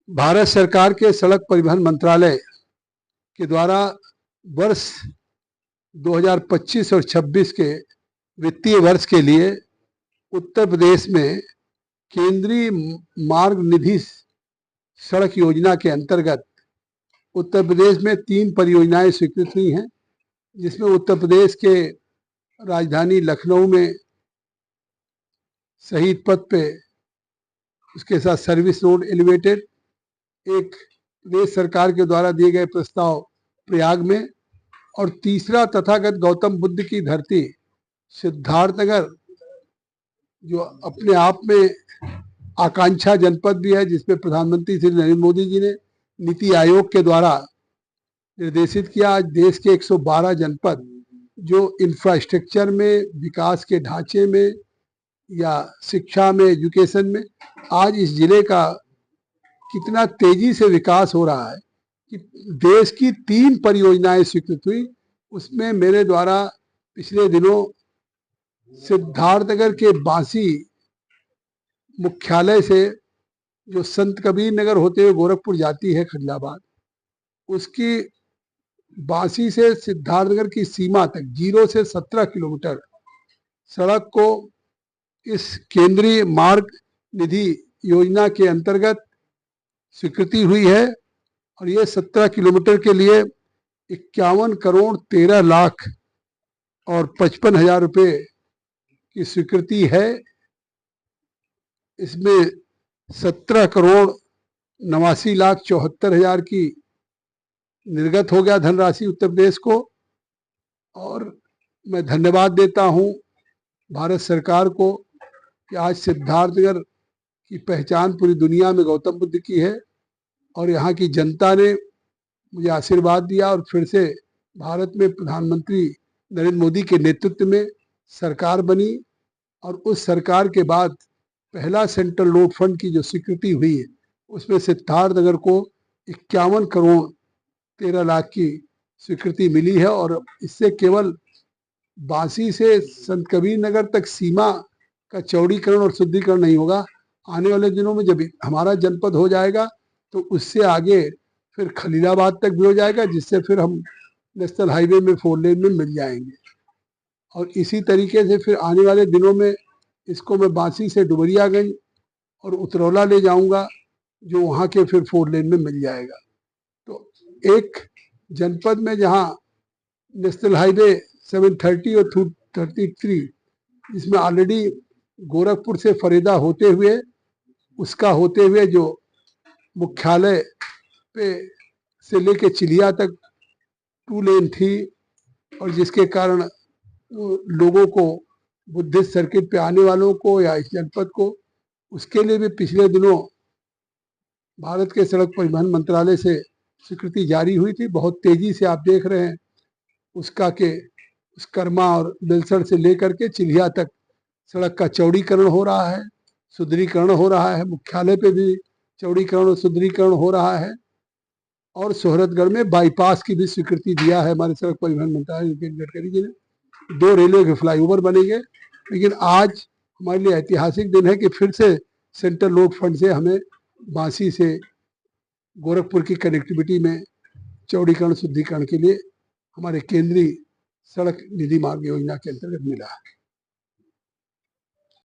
भारत सरकार के सड़क परिवहन मंत्रालय के द्वारा वर्ष 2025 और 26 के वित्तीय वर्ष के लिए उत्तर प्रदेश में केंद्रीय मार्ग निधि सड़क योजना के अंतर्गत उत्तर प्रदेश में 3 परियोजनाएं स्वीकृत हुई हैं, जिसमें उत्तर प्रदेश के राजधानी लखनऊ में शहीद पथ पे उसके साथ सर्विस रोड एलिवेटेड, एक प्रदेश सरकार के द्वारा दिए गए प्रस्ताव प्रयाग में, और तीसरा तथागत गौतम बुद्ध की धरती सिद्धार्थनगर जो अपने आप में आकांक्षा जनपद भी है, जिसमें प्रधानमंत्री श्री नरेंद्र मोदी जी ने नीति आयोग के द्वारा निर्देशित किया। आज देश के 112 जनपद जो इंफ्रास्ट्रक्चर में, विकास के ढांचे में या शिक्षा में, एजुकेशन में, आज इस जिले का कितना तेजी से विकास हो रहा है कि देश की 3 परियोजनाएं स्वीकृत हुई। उसमें मेरे द्वारा पिछले दिनों सिद्धार्थनगर के बांसी मुख्यालय से जो संत कबीर नगर होते हुए गोरखपुर जाती है खजलाबाद, उसकी बांसी से सिद्धार्थनगर की सीमा तक 0 से 17 किलोमीटर सड़क को इस केंद्रीय मार्ग निधि योजना के अंतर्गत स्वीकृति हुई है, और ये 17 किलोमीटर के लिए 51 करोड़ 13 लाख और 55 हजार रुपये की स्वीकृति है। इसमें 17 करोड़ 89 लाख 74 हजार की निर्गत हो गया धनराशि उत्तर प्रदेश को। और मैं धन्यवाद देता हूं भारत सरकार को कि आज सिद्धार्थनगर की पहचान पूरी दुनिया में गौतम बुद्ध की है, और यहाँ की जनता ने मुझे आशीर्वाद दिया और फिर से भारत में प्रधानमंत्री नरेंद्र मोदी के नेतृत्व में सरकार बनी, और उस सरकार के बाद पहला सेंट्रल रोड फंड की जो स्वीकृति हुई है, उसमें सिद्धार्थनगर को 51 करोड़ 13 लाख की स्वीकृति मिली है। और इससे केवल बांसी से संत कबीर नगर तक सीमा का चौड़ीकरण और शुद्धिकरण नहीं होगा, आने वाले दिनों में जब हमारा जनपद हो जाएगा तो उससे आगे फिर खलीलाबाद तक भी हो जाएगा, जिससे फिर हम नेशनल हाईवे में 4 लेन में मिल जाएंगे। और इसी तरीके से फिर आने वाले दिनों में इसको मैं बांसी से डुमरियागंज और उतरौला ले जाऊंगा, जो वहाँ के फिर 4 लेन में मिल जाएगा। तो एक जनपद में जहाँ नेशनल हाईवे 730 और 233, जिसमें ऑलरेडी गोरखपुर से फरीदा होते हुए, उसका होते हुए जो मुख्यालय पे से लेके चिलिया तक 2 लेन थी, और जिसके कारण लोगों को बुद्धिस्ट सर्किट पे आने वालों को या इस जनपद को, उसके लिए भी पिछले दिनों भारत के सड़क परिवहन मंत्रालय से स्वीकृति जारी हुई थी। बहुत तेजी से आप देख रहे हैं उसका के उस कर्मा और बेलसर से लेकर के चिलिया तक सड़क का चौड़ीकरण हो रहा है, सुदृढ़ीकरण हो रहा है, मुख्यालय पे भी चौड़ीकरण और सुदृढ़ीकरण हो रहा है, और सोहरतगढ़ में बाईपास की भी स्वीकृति दिया है हमारे सड़क परिवहन मंत्रालय नितिन गडकरी जी ने। 2 रेलवे के फ्लाईओवर बनेंगे। लेकिन आज हमारे लिए ऐतिहासिक दिन है कि फिर से सेंट्रल रोड फंड से हमें बांसी से गोरखपुर की कनेक्टिविटी में चौड़ीकरण शुद्धिकरण के लिए हमारे केंद्रीय सड़क निधि मार्ग योजना के अंतर्गत मिला है।